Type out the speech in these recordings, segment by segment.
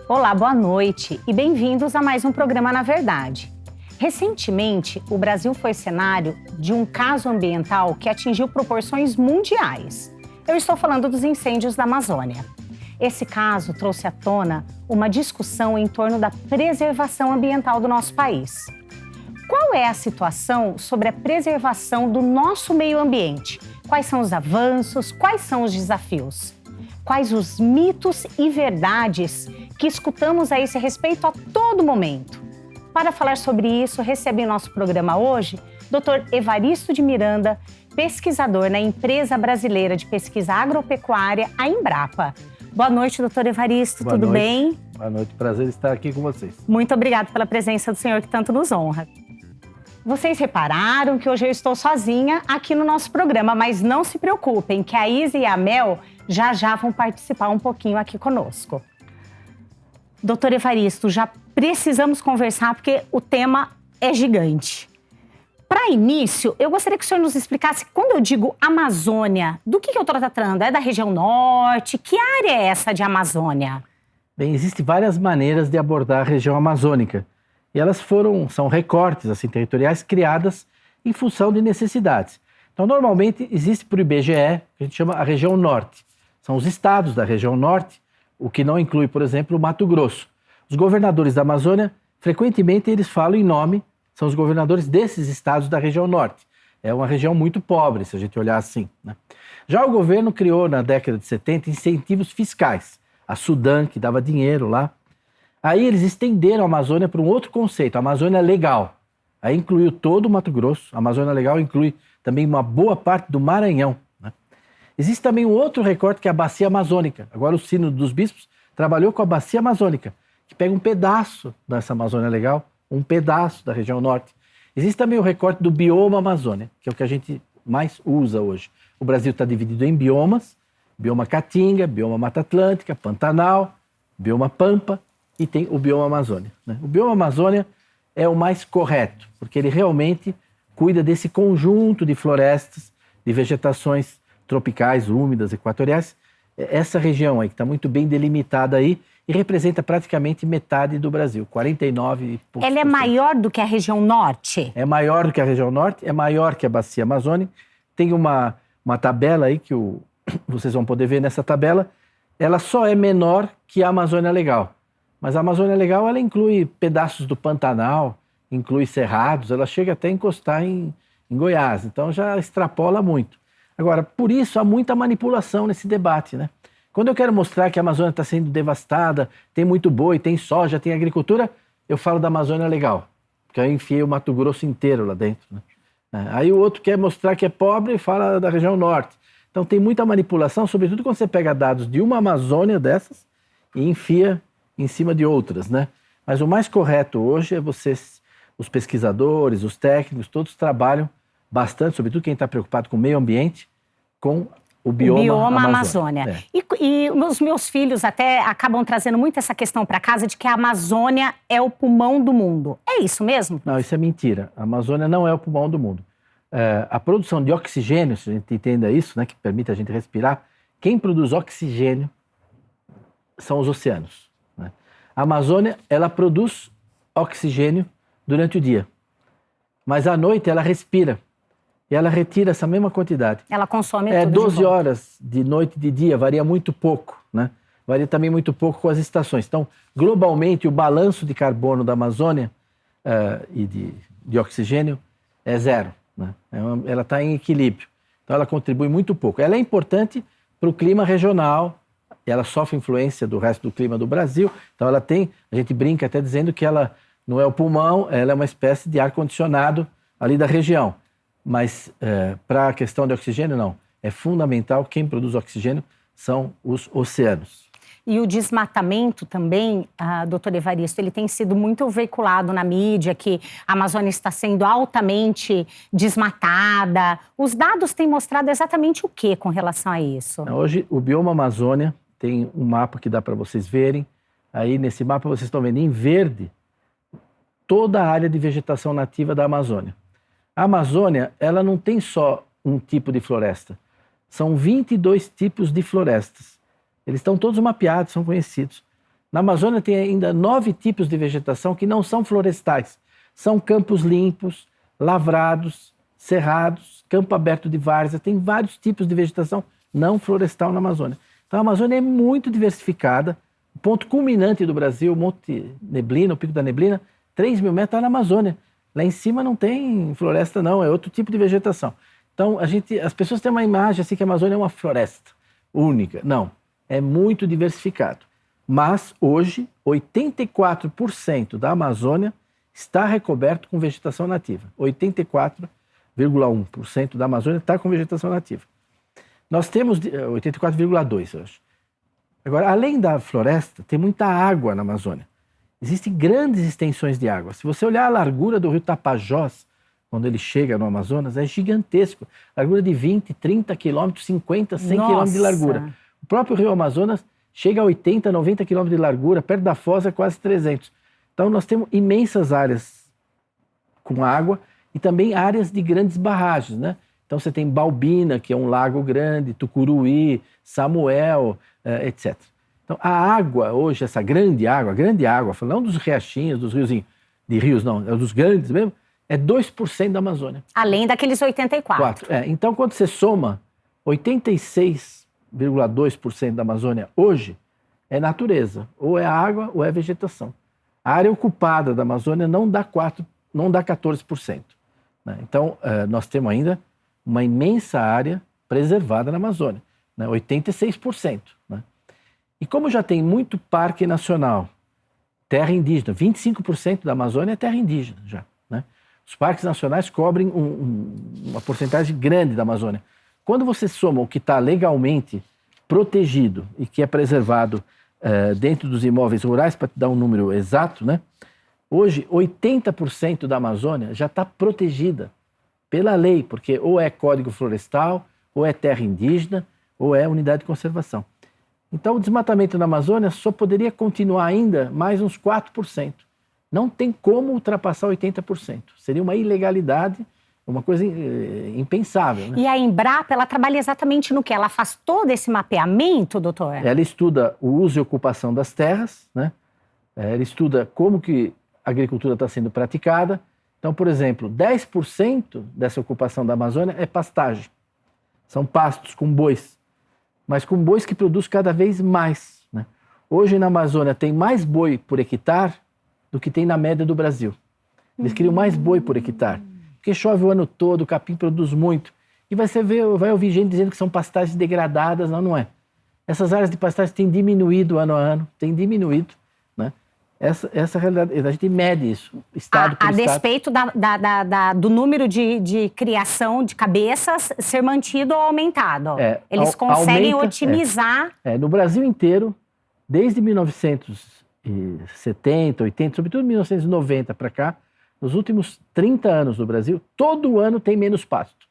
Olá, boa noite e bem-vindos a mais um programa Na Verdade. Recentemente, o Brasil foi cenário de um caso ambiental que atingiu proporções mundiais. Eu estou falando dos incêndios da Amazônia. Esse caso trouxe à tona uma discussão em torno da preservação ambiental do nosso país. Qual é a situação sobre a preservação do nosso meio ambiente? Quais são os avanços? Quais são os desafios? Quais os mitos e verdades que escutamos a esse respeito a todo momento? Para falar sobre isso, recebe em nosso programa hoje Dr. Evaristo de Miranda, pesquisador na Empresa Brasileira de Pesquisa Agropecuária, a Embrapa. Boa noite, doutor Evaristo, tudo bem? Boa noite, prazer estar aqui com vocês. Muito obrigada pela presença do senhor que tanto nos honra. Vocês repararam que hoje eu estou sozinha aqui no nosso programa, mas não se preocupem, que a Isa e a Mel já vão participar um pouquinho aqui conosco. Doutor Evaristo, já precisamos conversar porque o tema é gigante. Para início, eu gostaria que o senhor nos explicasse, quando eu digo Amazônia, do que eu estou tratando? É da região norte? Que área é essa de Amazônia? Bem, existem várias maneiras de abordar a região amazônica. E elas são recortes assim, territoriais criadas em função de necessidades. Então, normalmente, existe por IBGE, que a gente chama a região norte. São os estados da região norte, o que não inclui, por exemplo, o Mato Grosso. Os governadores da Amazônia, frequentemente, eles falam em nome, são os governadores desses estados da região norte. É uma região muito pobre, se a gente olhar assim, né? Já o governo criou, na década de 70, incentivos fiscais. A Sudam, que dava dinheiro lá. Aí eles estenderam a Amazônia para um outro conceito, a Amazônia Legal. Aí incluiu todo o Mato Grosso. A Amazônia Legal inclui também uma boa parte do Maranhão, né? Existe também um outro recorte que é a Bacia Amazônica. Agora o Sínodo dos Bispos trabalhou com a Bacia Amazônica, que pega um pedaço dessa Amazônia Legal, um pedaço da região norte. Existe também o recorte do bioma Amazônia, que é o que a gente mais usa hoje. O Brasil está dividido em biomas, bioma Caatinga, bioma Mata Atlântica, Pantanal, bioma Pampa e tem o bioma Amazônia, né? O bioma Amazônia é o mais correto, porque ele realmente cuida desse conjunto de florestas, de vegetações tropicais, úmidas, equatoriais. Essa região aí que está muito bem delimitada aí e representa praticamente metade do Brasil, 49 e poucos. Ela é maior do que a região norte? É maior do que a região norte, é maior que a Bacia Amazônica. Tem uma tabela aí que vocês vão poder ver nessa tabela. Ela só é menor que a Amazônia Legal. Mas a Amazônia Legal, ela inclui pedaços do Pantanal, inclui cerrados, ela chega até a encostar em Goiás, então já extrapola muito. Agora, por isso há muita manipulação nesse debate, né? Quando eu quero mostrar que a Amazônia está sendo devastada, tem muito boi, tem soja, tem agricultura, eu falo da Amazônia Legal, porque eu enfiei o Mato Grosso inteiro lá dentro, né? Aí o outro quer mostrar que é pobre e fala da região norte. Então tem muita manipulação, sobretudo quando você pega dados de uma Amazônia dessas e enfia em cima de outras, né? Mas o mais correto hoje é os pesquisadores, os técnicos, todos trabalham bastante, sobretudo quem está preocupado com o meio ambiente, com o bioma Amazônia. E os meus filhos até acabam trazendo muito essa questão para casa de que a Amazônia é o pulmão do mundo. É isso mesmo? Não, isso é mentira. A Amazônia não é o pulmão do mundo. A produção de oxigênio, se a gente entenda isso, né, que permite a gente respirar, quem produz oxigênio são os oceanos, né? A Amazônia, ela produz oxigênio durante o dia, mas à noite ela respira. E ela retira essa mesma quantidade. Ela consome tudo 12 horas de noite e de dia, varia muito pouco, né? Varia também muito pouco com as estações. Então, globalmente, o balanço de carbono da Amazônia e de oxigênio é zero, né? Ela está em equilíbrio. Então, ela contribui muito pouco. Ela é importante para o clima regional, ela sofre influência do resto do clima do Brasil. Então, ela tem, a gente brinca até dizendo que ela não é o pulmão, ela é uma espécie de ar-condicionado ali da região. Mas para a questão de oxigênio, não. É fundamental, quem produz oxigênio são os oceanos. E o desmatamento também, doutor Evaristo, ele tem sido muito veiculado na mídia, que a Amazônia está sendo altamente desmatada. Os dados têm mostrado exatamente o que com relação a isso? Hoje, o bioma Amazônia tem um mapa que dá para vocês verem. Aí, nesse mapa, vocês estão vendo em verde toda a área de vegetação nativa da Amazônia. A Amazônia, ela não tem só um tipo de floresta. São 22 tipos de florestas. Eles estão todos mapeados, são conhecidos. Na Amazônia tem ainda 9 tipos de vegetação que não são florestais. São campos limpos, lavrados, cerrados, campo aberto de várzea. Tem vários tipos de vegetação não florestal na Amazônia. Então a Amazônia é muito diversificada. O ponto culminante do Brasil, o Monte Neblina, o Pico da Neblina, 3.000 metros está na Amazônia. Lá em cima não tem floresta não, é outro tipo de vegetação. Então as pessoas têm uma imagem assim que a Amazônia é uma floresta única. Não, é muito diversificado. Mas hoje 84% da Amazônia está recoberto com vegetação nativa. 84,1% da Amazônia está com vegetação nativa. Nós temos 84,2%, eu acho. Agora, além da floresta, tem muita água na Amazônia. Existem grandes extensões de água. Se você olhar a largura do rio Tapajós, quando ele chega no Amazonas, é gigantesco. Largura de 20, 30 quilômetros, 50, 100 quilômetros de largura. O próprio rio Amazonas chega a 80, 90 quilômetros de largura, perto da foz é quase 300. Então nós temos imensas áreas com água e também áreas de grandes barragens, né? Então você tem Balbina, que é um lago grande, Tucuruí, Samuel, etc. Então a água hoje, essa grande água, não dos riachinhos, dos riozinhos, de rios não, é dos grandes mesmo, é 2% da Amazônia. Além daqueles 84%. Então quando você soma 86,2% da Amazônia hoje, é natureza, ou é água ou é vegetação. A área ocupada da Amazônia não dá 14%. Né? Então, nós temos ainda uma imensa área preservada na Amazônia, né? 86%. Né? E como já tem muito parque nacional, terra indígena, 25% da Amazônia é terra indígena já. Né? Os parques nacionais cobrem uma porcentagem grande da Amazônia. Quando você soma o que está legalmente protegido e que é preservado dentro dos imóveis rurais, para te dar um número exato, né? Hoje 80% da Amazônia já está protegida pela lei, porque ou é Código Florestal, ou é terra indígena, ou é unidade de conservação. Então o desmatamento na Amazônia só poderia continuar ainda mais uns 4%. Não tem como ultrapassar 80%. Seria uma ilegalidade, uma coisa impensável. Né? E a Embrapa, ela trabalha exatamente no quê? Ela faz todo esse mapeamento, doutor? Ela estuda o uso e ocupação das terras, né? Ela estuda como que a agricultura está sendo praticada. Então, por exemplo, 10% dessa ocupação da Amazônia é pastagem. São pastos com bois, mas com bois que produz cada vez mais. Né? Hoje na Amazônia tem mais boi por hectare do que tem na média do Brasil. Eles criam mais boi por hectare. Porque chove o ano todo, o capim produz muito. E vai ouvir gente dizendo que são pastagens degradadas. Não, não é. Essas áreas de pastagem têm diminuído ano a ano, né? Essa realidade, a gente mede isso, estado por estado. A despeito do número de criação de cabeças ser mantido ou aumentado. Eles conseguem otimizar. No Brasil inteiro, desde 1970, 80, sobretudo 1990 para cá, nos últimos 30 anos no Brasil, todo ano tem menos pasto.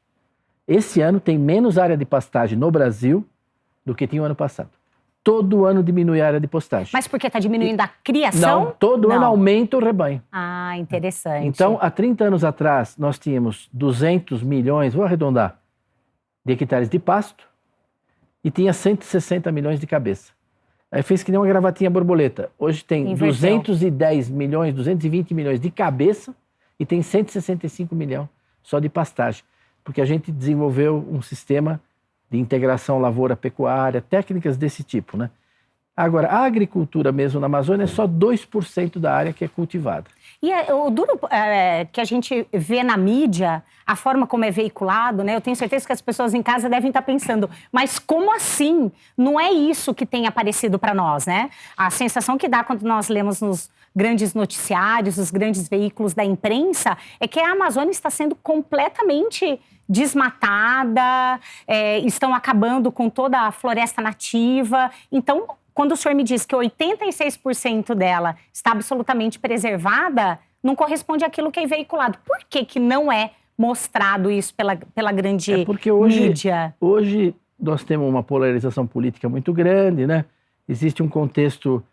Esse ano tem menos área de pastagem no Brasil do que tinha o ano passado. Todo ano diminui a área de pastagem. Mas porque está diminuindo a criação? Não, todo ano aumenta o rebanho. Ah, interessante. Então, há 30 anos atrás, nós tínhamos 200 milhões, vou arredondar, de hectares de pasto e tinha 160 milhões de cabeça. Aí fez que nem uma gravatinha borboleta. Hoje tem Inverteu. 210 milhões, 220 milhões de cabeça e tem 165 milhões só de pastagem. Porque a gente desenvolveu um sistema de integração lavoura-pecuária, técnicas desse tipo, né? Agora, a agricultura mesmo na Amazônia é só 2% da área que é cultivada. E o duro que a gente vê na mídia, a forma como é veiculado, né? Eu tenho certeza que as pessoas em casa devem estar pensando, mas como assim? Não é isso que tem aparecido para nós, né? A sensação que dá quando nós lemos nos grandes noticiários, os grandes veículos da imprensa, é que a Amazônia está sendo completamente desmatada, estão acabando com toda a floresta nativa. Então, quando o senhor me diz que 86% dela está absolutamente preservada, não corresponde àquilo que é veiculado. Por que não é mostrado isso pela grande porque mídia? Hoje nós temos uma polarização política muito grande, né? Existe um contexto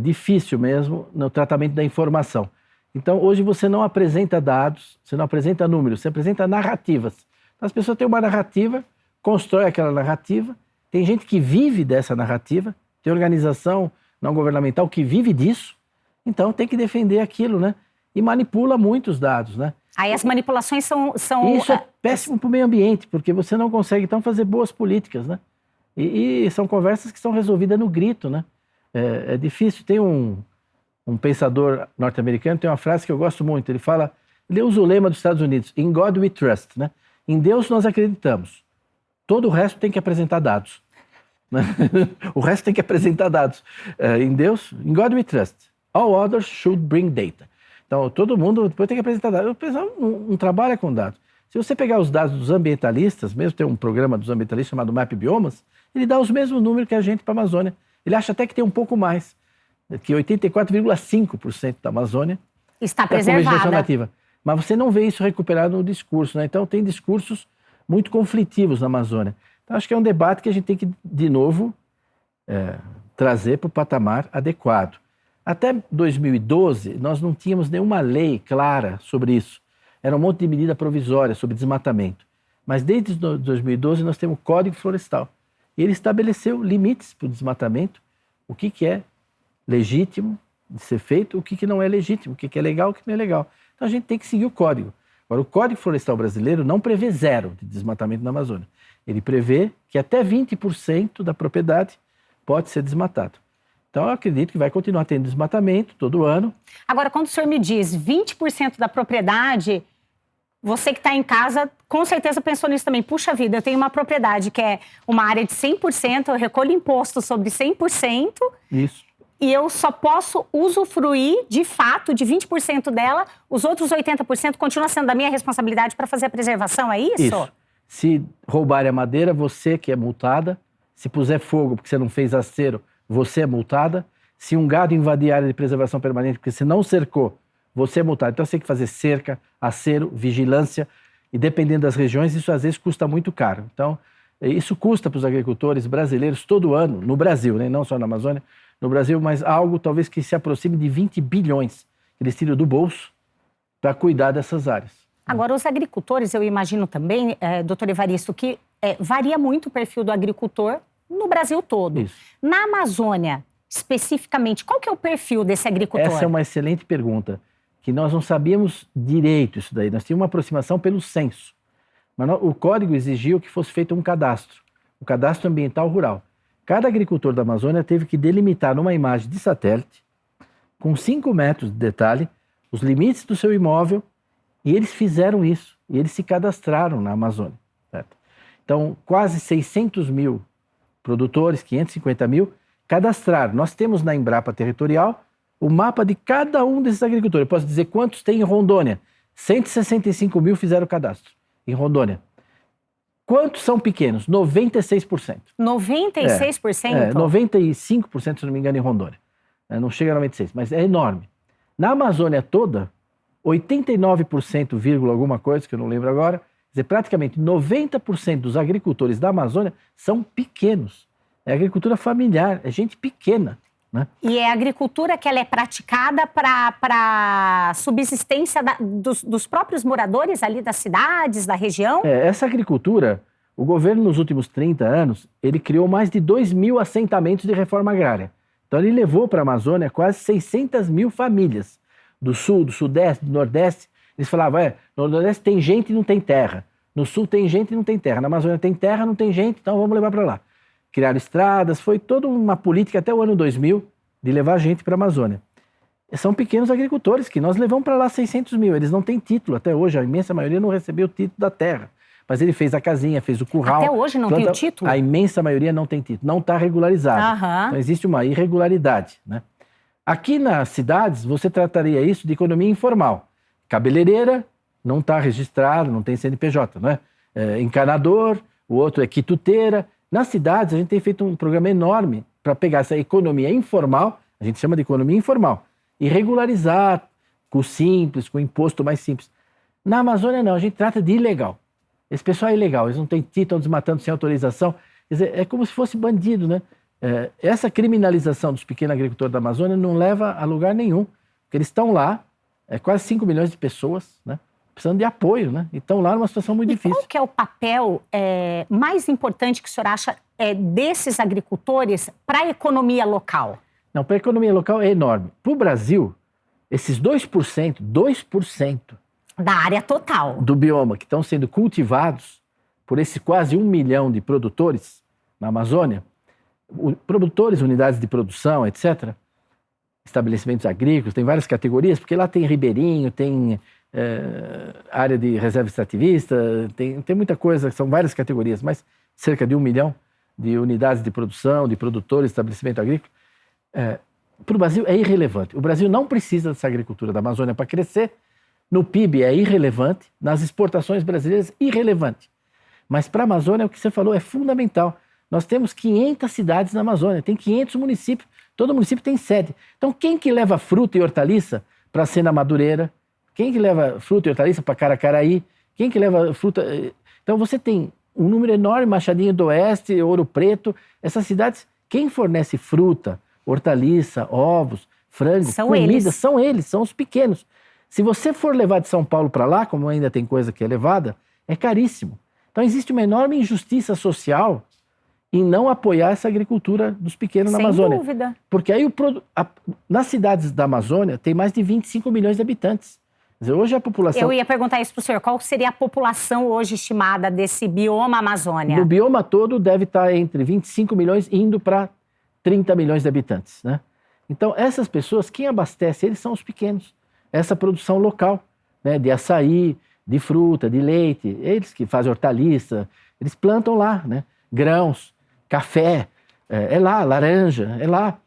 difícil mesmo no tratamento da informação. Então, hoje você não apresenta dados, você não apresenta números, você apresenta narrativas. Então, as pessoas têm uma narrativa, constrói aquela narrativa, tem gente que vive dessa narrativa, tem organização não governamental que vive disso, então tem que defender aquilo, né? E manipula muitos dados, né? Aí as manipulações são... Isso é péssimo para o meio ambiente, porque você não consegue, então, fazer boas políticas, né? E são conversas que são resolvidas no grito, né? É difícil. Tem um pensador norte-americano, tem uma frase que eu gosto muito, ele usa o lema dos Estados Unidos, In God we trust, né? Em Deus nós acreditamos. Todo o resto tem que apresentar dados. Né? O resto tem que apresentar dados. Em Deus, In God we trust. All others should bring data. Então, todo mundo depois tem que apresentar dados. O pessoal não trabalha com dados. Se você pegar os dados dos ambientalistas, mesmo tem um programa dos ambientalistas chamado Map Biomas, ele dá os mesmos números que a gente para a Amazônia. Ele acha até que tem um pouco mais, que 84,5% da Amazônia está com vegetação preservada. nativa. Mas você não vê isso recuperado no discurso, né? Então tem discursos muito conflitivos na Amazônia. Então acho que é um debate que a gente tem que, de novo, trazer para o patamar adequado. Até 2012, nós não tínhamos nenhuma lei clara sobre isso. Era um monte de medida provisória sobre desmatamento. Mas desde 2012 nós temos o Código Florestal. E ele estabeleceu limites para o desmatamento, o que é legítimo de ser feito, o que não é legítimo, o que é legal, o que não é legal. Então a gente tem que seguir o código. Agora, o Código Florestal brasileiro não prevê zero de desmatamento na Amazônia. Ele prevê que até 20% da propriedade pode ser desmatado. Então, eu acredito que vai continuar tendo desmatamento todo ano. Agora, quando o senhor me diz 20% da propriedade, você que está em casa, com certeza pensou nisso também. Puxa vida, eu tenho uma propriedade que é uma área de 100%, eu recolho imposto sobre 100%. Isso. E eu só posso usufruir, de fato, de 20% dela, os outros 80% continua sendo da minha responsabilidade para fazer a preservação, é isso? Isso. Se roubarem a madeira, você que é multada. Se puser fogo porque você não fez acero, você é multada. Se um gado invadir a área de preservação permanente porque você não cercou, você é multado. Então você tem que fazer cerca, acero, vigilância. E dependendo das regiões, isso às vezes custa muito caro. Então, isso custa para os agricultores brasileiros todo ano, no Brasil, né? Não só na Amazônia, no Brasil, mas algo talvez que se aproxime de 20 bilhões que eles tiram do bolso para cuidar dessas áreas. Agora, os agricultores, eu imagino também, doutor Evaristo, que varia muito o perfil do agricultor no Brasil todo. Isso. Na Amazônia, especificamente, qual que é o perfil desse agricultor? Essa é uma excelente pergunta, que nós não sabíamos direito isso daí. Nós tínhamos uma aproximação pelo censo. Mas o código exigiu que fosse feito um cadastro, o cadastro ambiental rural. Cada agricultor da Amazônia teve que delimitar numa imagem de satélite, com 5 metros de detalhe, os limites do seu imóvel, e eles fizeram isso, e eles se cadastraram na Amazônia. Certo? Então, quase 600 mil produtores, 550 mil, cadastraram. Nós temos na Embrapa Territorial o mapa de cada um desses agricultores. Eu posso dizer quantos tem em Rondônia. 165 mil fizeram cadastro em Rondônia. Quantos são pequenos? 96%. 96%? 95%, se não me engano, em Rondônia. Não chega a 96%, mas é enorme. Na Amazônia toda, 89%, alguma coisa, que eu não lembro agora, quer dizer, praticamente 90% dos agricultores da Amazônia são pequenos. É agricultura familiar, é gente pequena. Né? E é a agricultura que ela é praticada para subsistência dos próprios moradores ali das cidades, da região? Essa agricultura, o governo nos últimos 30 anos, ele criou mais de 2.000 assentamentos de reforma agrária. Então ele levou para a Amazônia quase 600 mil famílias. Do sul, do sudeste, do nordeste. Eles falavam, no nordeste tem gente e não tem terra. No sul tem gente e não tem terra. Na Amazônia tem terra, não tem gente, então vamos levar para lá. Criaram estradas, foi toda uma política até o ano 2000 de levar gente para a Amazônia. São pequenos agricultores que nós levamos para lá 600 mil. Eles não têm título até hoje, a imensa maioria não recebeu o título da terra. Mas ele fez a casinha, fez o curral. Até hoje não tem o título? A imensa maioria não tem título, não está regularizado. Então existe uma irregularidade. Né? Aqui nas cidades, você trataria isso de economia informal. Cabeleireira não está registrado, não tem CNPJ. Né? Encanador, o outro é quituteira. Nas cidades, a gente tem feito um programa enorme para pegar essa economia informal, a gente chama de economia informal, e regularizar com o simples, com o imposto mais simples. Na Amazônia, não, a gente trata de ilegal. Esse pessoal é ilegal, eles não têm título, estão desmatando sem autorização. Quer dizer, é como se fosse bandido, né? Essa criminalização dos pequenos agricultores da Amazônia não leva a lugar nenhum, porque eles estão lá, quase 5 milhões de pessoas, né? Precisando de apoio, né? E estão lá numa situação muito difícil. Qual que é o papel mais importante que o senhor acha desses agricultores para a economia local? Não, para a economia local é enorme. Para o Brasil, esses 2% Da área total. do bioma que estão sendo cultivados por esse quase 1 milhão de produtores na Amazônia, produtores, unidades de produção, etc., estabelecimentos agrícolas, tem várias categorias, porque lá tem ribeirinho, tem área de reserva extrativista, tem muita coisa, são várias categorias, mas cerca de 1 milhão de unidades de produção, de produtores, estabelecimento agrícola. Para o Brasil é irrelevante. O Brasil não precisa dessa agricultura da Amazônia para crescer. No PIB é irrelevante, nas exportações brasileiras irrelevante. Mas para a Amazônia, o que você falou é fundamental. Nós temos 500 cidades na Amazônia, tem 500 municípios, todo município tem sede. Então quem que leva fruta e hortaliça para Sena Madureira? Quem que leva fruta e hortaliça para Caracaraí? Quem que leva fruta... Então você tem um número enorme, Machadinho do Oeste, Ouro Preto, essas cidades, quem fornece fruta, hortaliça, ovos, frango, comida, são eles, são os pequenos. Se você for levar de São Paulo para lá, como ainda tem coisa que é levada, é caríssimo. Então existe uma enorme injustiça social em não apoiar essa agricultura dos pequenos na Amazônia. Sem dúvida. Porque aí nas cidades da Amazônia tem mais de 25 milhões de habitantes. Quer dizer, hoje a população... Eu ia perguntar isso para o senhor, qual seria a população hoje estimada desse bioma Amazônia? No bioma todo deve estar entre 25 milhões indo para 30 milhões de habitantes, né? Então essas pessoas, quem abastece eles são os pequenos. Essa produção local, né, de açaí, de fruta, de leite, eles que fazem hortaliça, eles plantam lá, né, grãos, café, é lá, laranja, é lá.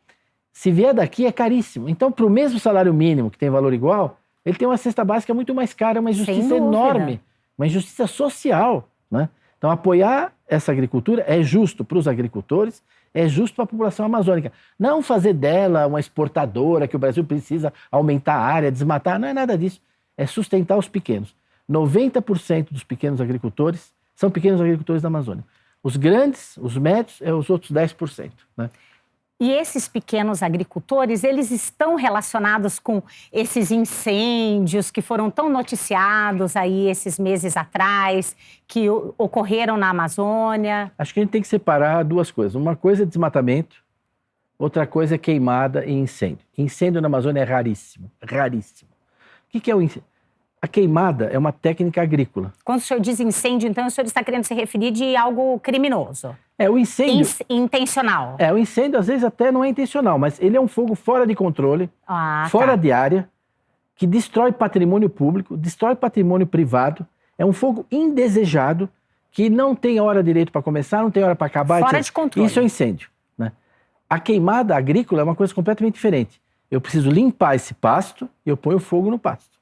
Se vier daqui é caríssimo. Então, para o mesmo salário mínimo, que tem valor igual, ele tem uma cesta básica muito mais cara, uma injustiça enorme, uma injustiça social, né? Então, apoiar essa agricultura é justo para os agricultores, é justo para a população amazônica. Não fazer dela uma exportadora que o Brasil precisa aumentar a área, desmatar, não é nada disso. É sustentar os pequenos. 90% dos pequenos agricultores são pequenos agricultores da Amazônia. Os grandes, os médios, é os outros 10%, né? E esses pequenos agricultores, eles estão relacionados com esses incêndios que foram tão noticiados aí esses meses atrás, que ocorreram na Amazônia? Acho que a gente tem que separar duas coisas. Uma coisa é desmatamento, outra coisa é queimada e incêndio. Incêndio na Amazônia é raríssimo, raríssimo. O que é o incêndio? A queimada é uma técnica agrícola. Quando o senhor diz incêndio, então o senhor está querendo se referir de algo criminoso? O incêndio... Intencional. O incêndio às vezes até não é intencional, mas ele é um fogo fora de controle, fora de área, que destrói patrimônio público, destrói patrimônio privado. É um fogo indesejado, que não tem hora direito para começar, não tem hora para acabar. Fora de controle. Isso é um incêndio, né? A queimada agrícola é uma coisa completamente diferente. Eu preciso limpar esse pasto e eu ponho fogo no pasto.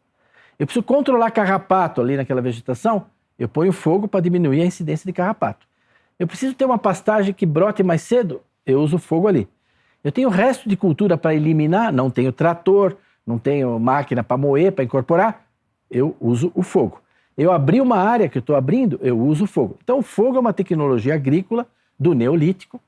Eu preciso controlar carrapato ali naquela vegetação, eu ponho fogo para diminuir a incidência de carrapato. Eu preciso ter uma pastagem que brote mais cedo, eu uso fogo ali. Eu tenho o resto de cultura para eliminar, não tenho trator, não tenho máquina para moer, para incorporar, eu uso o fogo. Eu abri uma área que eu estou abrindo, eu uso o fogo. Então o fogo é uma tecnologia agrícola do Neolítico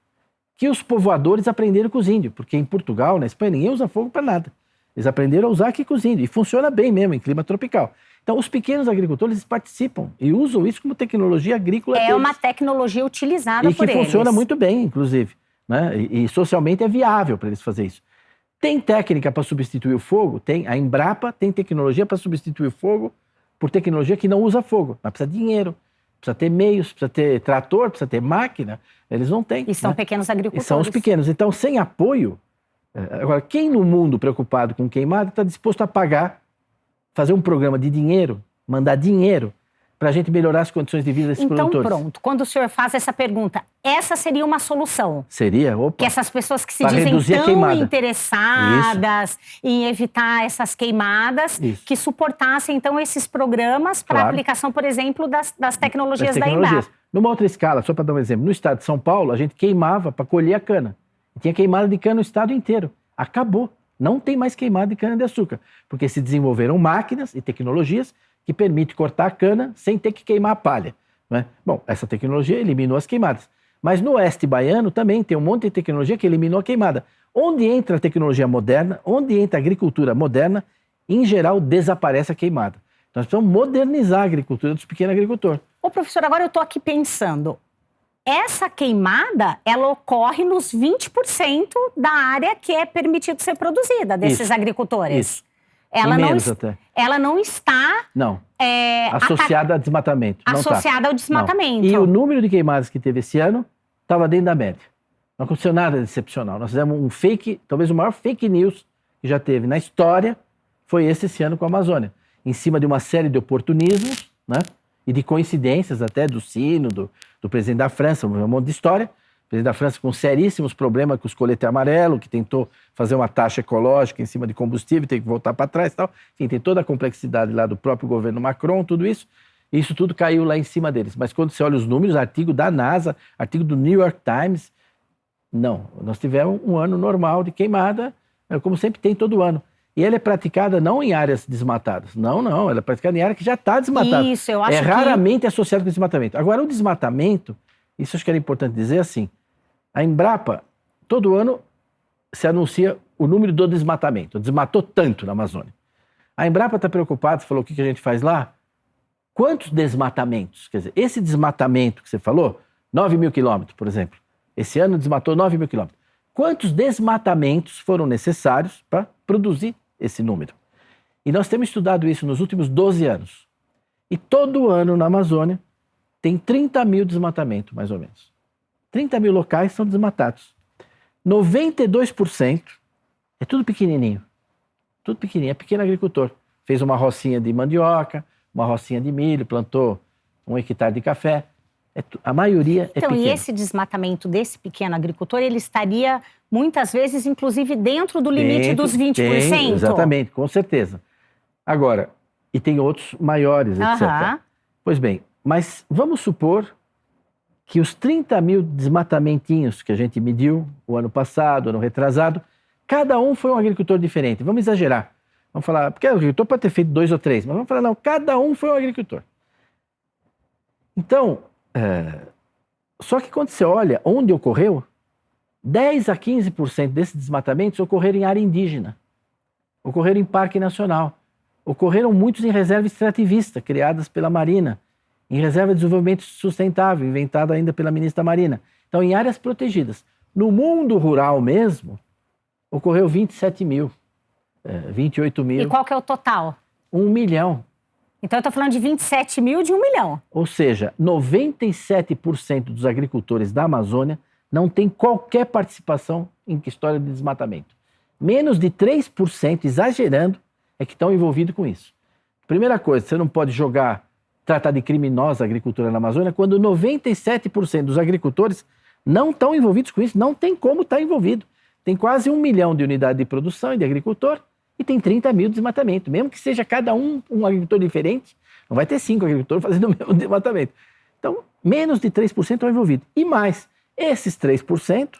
que os povoadores aprenderam com os índios, porque em Portugal, na Espanha, ninguém usa fogo para nada. Eles aprenderam a usar aqui com os índios, e funciona bem mesmo em clima tropical. Então, os pequenos agricultores participam e usam isso como tecnologia agrícola deles. É uma tecnologia utilizada por eles. E que funciona muito bem, inclusive, né? E socialmente é viável para eles fazer isso. Tem técnica para substituir o fogo? Tem. A Embrapa tem tecnologia para substituir o fogo por tecnologia que não usa fogo. Mas precisa de dinheiro, precisa ter meios, precisa ter trator, precisa ter máquina. Eles não têm. E são pequenos agricultores. E são os pequenos. Então, sem apoio... Agora, quem no mundo preocupado com queimada está disposto a pagar, fazer um programa de dinheiro, mandar dinheiro para a gente melhorar as condições de vida desses produtores? Então, pronto. Quando o senhor faz essa pergunta, essa seria uma solução? Seria? Opa. Que essas pessoas que se dizem tão interessadas em evitar essas queimadas, que suportassem, então, esses programas para a aplicação, por exemplo, das tecnologias da Embrapa. Numa outra escala, só para dar um exemplo, no estado de São Paulo, a gente queimava para colher a cana. Tinha queimada de cana no estado inteiro. Acabou. Não tem mais queimada de cana-de-açúcar, porque se desenvolveram máquinas e tecnologias que permitem cortar a cana sem ter que queimar a palha, né? Bom, essa tecnologia eliminou as queimadas. Mas no oeste baiano também tem um monte de tecnologia que eliminou a queimada. Onde entra a tecnologia moderna, onde entra a agricultura moderna, em geral desaparece a queimada. Então nós precisamos modernizar a agricultura dos pequenos agricultores. Ô professor, agora eu estou aqui pensando... essa queimada, ela ocorre nos 20% da área que é permitido ser produzida desses agricultores. Isso. Ela E não, menos até. ela não está Não. Associada a desmatamento. Não associada ao desmatamento. Não. E o número de queimadas que teve esse ano estava dentro da média. Não aconteceu nada de excepcional. Nós fizemos um fake, talvez o maior fake news que já teve na história, foi esse ano com a Amazônia. Em cima de uma série de oportunismos, né? E de coincidências até do sino, do presidente da França, um monte de história. O presidente da França com seríssimos problemas com os coletes amarelos, que tentou fazer uma taxa ecológica em cima de combustível, tem que voltar para trás e tal. Enfim, tem toda a complexidade lá do próprio governo Macron, tudo isso. E isso tudo caiu lá em cima deles. Mas quando você olha os números, artigo da NASA, artigo do New York Times, não. Nós tivemos um ano normal de queimada, como sempre tem todo ano. E ela é praticada não em áreas desmatadas. Não. Ela é praticada em área que já está desmatada. Isso, eu acho raramente associado com desmatamento. Agora, o desmatamento, isso acho que era importante dizer assim, a Embrapa, todo ano, se anuncia o número do desmatamento. Desmatou tanto na Amazônia. A Embrapa está preocupada, você falou o que a gente faz lá? Quantos desmatamentos? Quer dizer, esse desmatamento que você falou, 9 mil quilômetros, por exemplo. Esse ano desmatou 9 mil quilômetros. Quantos desmatamentos foram necessários para produzir esse número? E nós temos estudado isso nos últimos 12 anos. E todo ano na Amazônia tem 30 mil desmatamentos, mais ou menos. 30 mil locais são desmatados. 92% é tudo pequenininho. Tudo pequenininho, é pequeno agricultor. Fez uma rocinha de mandioca, uma rocinha de milho, plantou 1 hectare de café. A maioria é pequena. Então, e esse desmatamento desse pequeno agricultor, ele estaria, muitas vezes, inclusive, dentro do limite dos 20%? Exatamente, com certeza. Agora, e tem outros maiores, etc. Pois bem, mas vamos supor que os 30 mil desmatamentinhos que a gente mediu o ano passado, ano retrasado, cada um foi um agricultor diferente. Vamos exagerar. Vamos falar, porque o agricultor pode ter feito 2 ou 3, mas vamos falar, não, cada um foi um agricultor. Então, só que quando você olha onde ocorreu, 10 a 15% desses desmatamentos ocorreram em área indígena, ocorreram em parque nacional, ocorreram muitos em reserva extrativista, criadas pela Marina, em reserva de desenvolvimento sustentável, inventada ainda pela ministra Marina. Então, em áreas protegidas. No mundo rural mesmo, ocorreu 27 mil, 28 mil. E qual que é o total? 1 milhão. Então, eu estou falando de 27 mil de 1 milhão. Ou seja, 97% dos agricultores da Amazônia não tem qualquer participação em história de desmatamento. Menos de 3%, exagerando, é que estão envolvidos com isso. Primeira coisa, você não pode tratar de criminosa a agricultura na Amazônia quando 97% dos agricultores não estão envolvidos com isso, não tem como estar envolvido. Tem quase 1 milhão de unidades de produção e de agricultor, e tem 30 mil de desmatamento. Mesmo que seja cada um agricultor diferente, não vai ter 5 agricultores fazendo o mesmo desmatamento. Então, menos de 3% estão envolvidos. E mais, esses 3%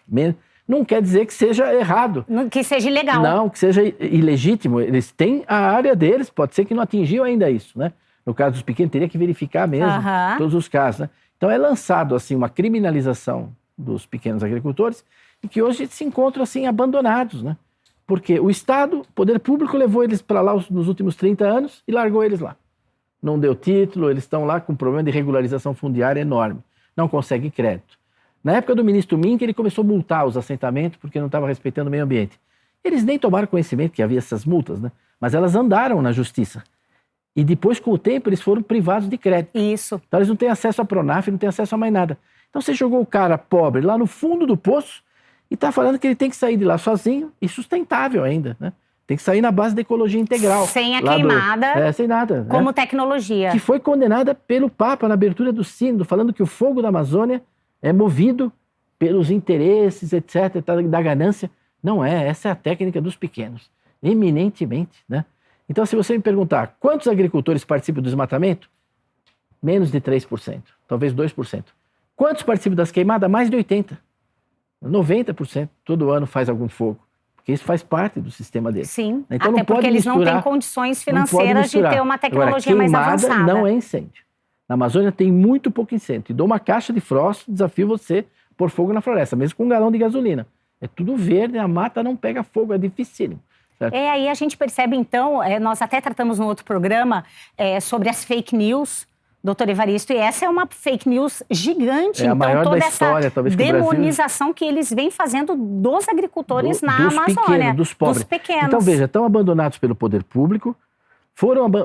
não quer dizer que seja errado. Que seja ilegal. Não, que seja ilegítimo. Eles têm a área deles, pode ser que não atingiu ainda isso, né? No caso dos pequenos, teria que verificar mesmo todos os casos, né? Então, é lançado assim uma criminalização dos pequenos agricultores e que hoje se encontram assim abandonados, né? Porque o Estado, o poder público, levou eles para lá nos últimos 30 anos e largou eles lá. Não deu título, eles estão lá com um problema de regularização fundiária enorme. Não conseguem crédito. Na época do ministro Mink, ele começou a multar os assentamentos porque não estava respeitando o meio ambiente. Eles nem tomaram conhecimento que havia essas multas, né? Mas elas andaram na justiça. E depois, com o tempo, eles foram privados de crédito. Isso. Então, eles não têm acesso à Pronaf, não têm acesso a mais nada. Então, você jogou o cara pobre lá no fundo do poço e está falando que ele tem que sair de lá sozinho e sustentável ainda, né? Tem que sair na base da ecologia integral. Sem a queimada, sem nada. como tecnologia. Que foi condenada pelo Papa na abertura do sínodo, falando que o fogo da Amazônia é movido pelos interesses, etc., da ganância. Não é, essa é a técnica dos pequenos, eminentemente, né? Então, se você me perguntar quantos agricultores participam do desmatamento, menos de 3%, talvez 2%. Quantos participam das queimadas? Mais de 80%. 90% todo ano faz algum fogo. Porque isso faz parte do sistema deles. Sim, então, até porque eles não têm condições financeiras de ter uma tecnologia Agora, mais avançada. queimada não é incêndio. Na Amazônia tem muito pouco incêndio. Te dou uma caixa de fósforo, desafio você pôr fogo na floresta, mesmo com um galão de gasolina. É tudo verde, a mata não pega fogo, é dificílimo. Certo? Aí a gente percebe, então, nós até tratamos no outro programa sobre as fake news, Doutor Evaristo, e essa é uma fake news gigante. É a maior toda da história, essa talvez, que o demonização que eles vêm fazendo dos agricultores na Amazônia. Dos pobres. Dos pequenos. Então, veja, estão abandonados pelo poder público.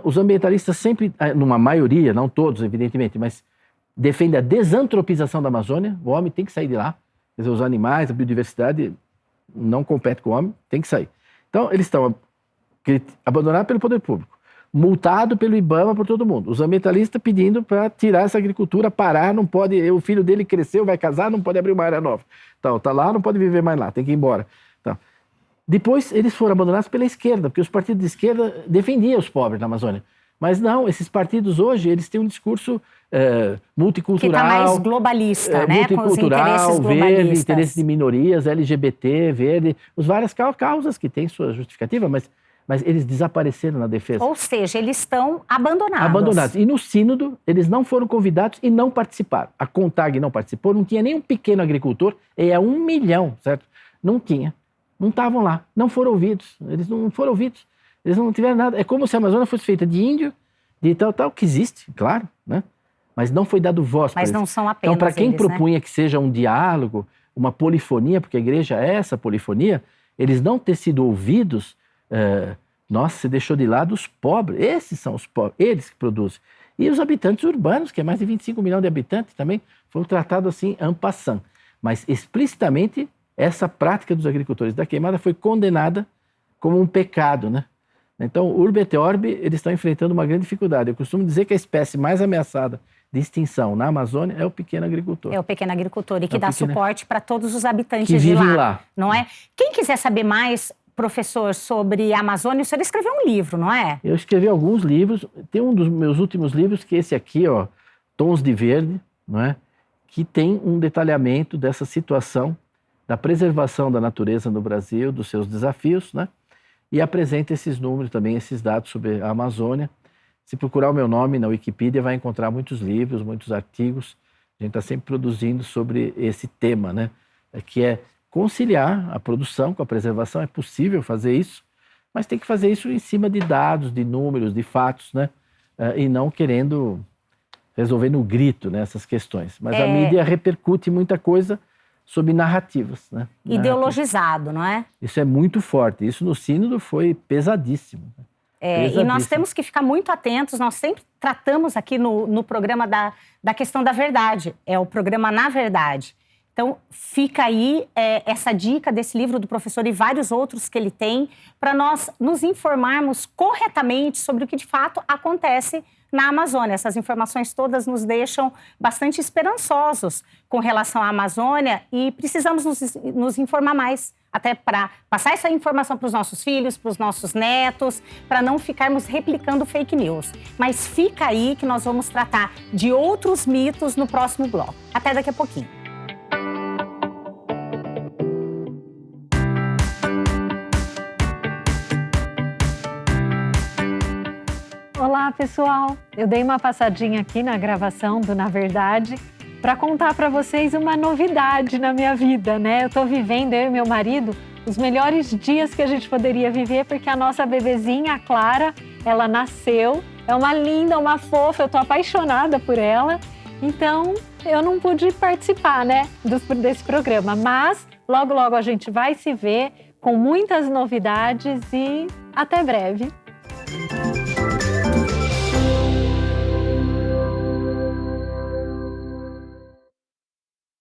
Os ambientalistas sempre, numa maioria, não todos, evidentemente, mas defendem a desantropização da Amazônia. O homem tem que sair de lá. Quer dizer, os animais, a biodiversidade não compete com o homem, tem que sair. Então, eles estão abandonados pelo poder público, multado pelo IBAMA por todo mundo. Os ambientalistas pedindo para tirar essa agricultura, parar, não pode, o filho dele cresceu, vai casar, não pode abrir uma área nova. Então, tá lá, não pode viver mais lá, tem que ir embora. Então, depois, eles foram abandonados pela esquerda, porque os partidos de esquerda defendiam os pobres na Amazônia. Mas não, esses partidos hoje, eles têm um discurso multicultural. Que está mais globalista, né? Multicultural, verde, interesse de minorias, LGBT, verde, os várias causas que têm sua justificativa, mas eles desapareceram na defesa. Ou seja, eles estão abandonados. Abandonados. E no sínodo, eles não foram convidados e não participaram. A CONTAG não participou, não tinha nenhum pequeno agricultor, é 1 milhão, certo? Não tinha. Não estavam lá, não foram ouvidos. Eles não foram ouvidos. Eles não tiveram nada. É como se a Amazônia fosse feita de índio, de tal, que existe, claro, né? Mas não foi dado voz para eles. Mas não são apenas Então, para quem eles, propunha, né? que seja um diálogo, uma polifonia, porque a igreja é essa polifonia, eles não ter sido ouvidos, nossa, você deixou de lado os pobres. Esses são os pobres, eles que produzem. E os habitantes urbanos, que é mais de 25 milhões de habitantes, também foram tratados assim, en passant. Mas explicitamente, essa prática dos agricultores da queimada foi condenada como um pecado, né? Então, urbe et orbe, eles estão enfrentando uma grande dificuldade. Eu costumo dizer que a espécie mais ameaçada de extinção na Amazônia é o pequeno agricultor. É o pequeno agricultor e que dá suporte para todos os habitantes que de vivem lá, não é? Quem quiser saber mais, professor, sobre a Amazônia, o senhor escreveu um livro, não é? Eu escrevi alguns livros. Tem um dos meus últimos livros, que é esse aqui, ó, Tons de Verde, não é? Que tem um detalhamento dessa situação da preservação da natureza no Brasil, dos seus desafios, né? E apresenta esses números também, esses dados sobre a Amazônia. Se procurar o meu nome na Wikipedia, vai encontrar muitos livros, muitos artigos. A gente está sempre produzindo sobre esse tema, né? Que é conciliar a produção com a preservação. É possível fazer isso, mas tem que fazer isso em cima de dados, de números, de fatos, né? E não querendo resolver no grito, né, essas questões. Mas a mídia repercute muita coisa sob narrativas, né? Ideologizado, não é? Isso é muito forte. Isso no sínodo foi pesadíssimo. E nós temos que ficar muito atentos. Nós sempre tratamos aqui no programa da questão da verdade. É o programa Na Verdade. Então, fica aí essa dica desse livro do professor e vários outros que ele tem para nós nos informarmos corretamente sobre o que de fato acontece na Amazônia. Essas informações todas nos deixam bastante esperançosos com relação à Amazônia e precisamos nos informar mais, até para passar essa informação para os nossos filhos, para os nossos netos, para não ficarmos replicando fake news. Mas fica aí que nós vamos tratar de outros mitos no próximo bloco. Até daqui a pouquinho. Olá, pessoal! Eu dei uma passadinha aqui na gravação do Na Verdade para contar para vocês uma novidade na minha vida, né? Eu estou vivendo, eu e meu marido, os melhores dias que a gente poderia viver, porque a nossa bebezinha, a Clara, ela nasceu, é uma linda, uma fofa, eu estou apaixonada por ela. Então, eu não pude participar, né, desse programa, mas logo, logo a gente vai se ver com muitas novidades e até breve!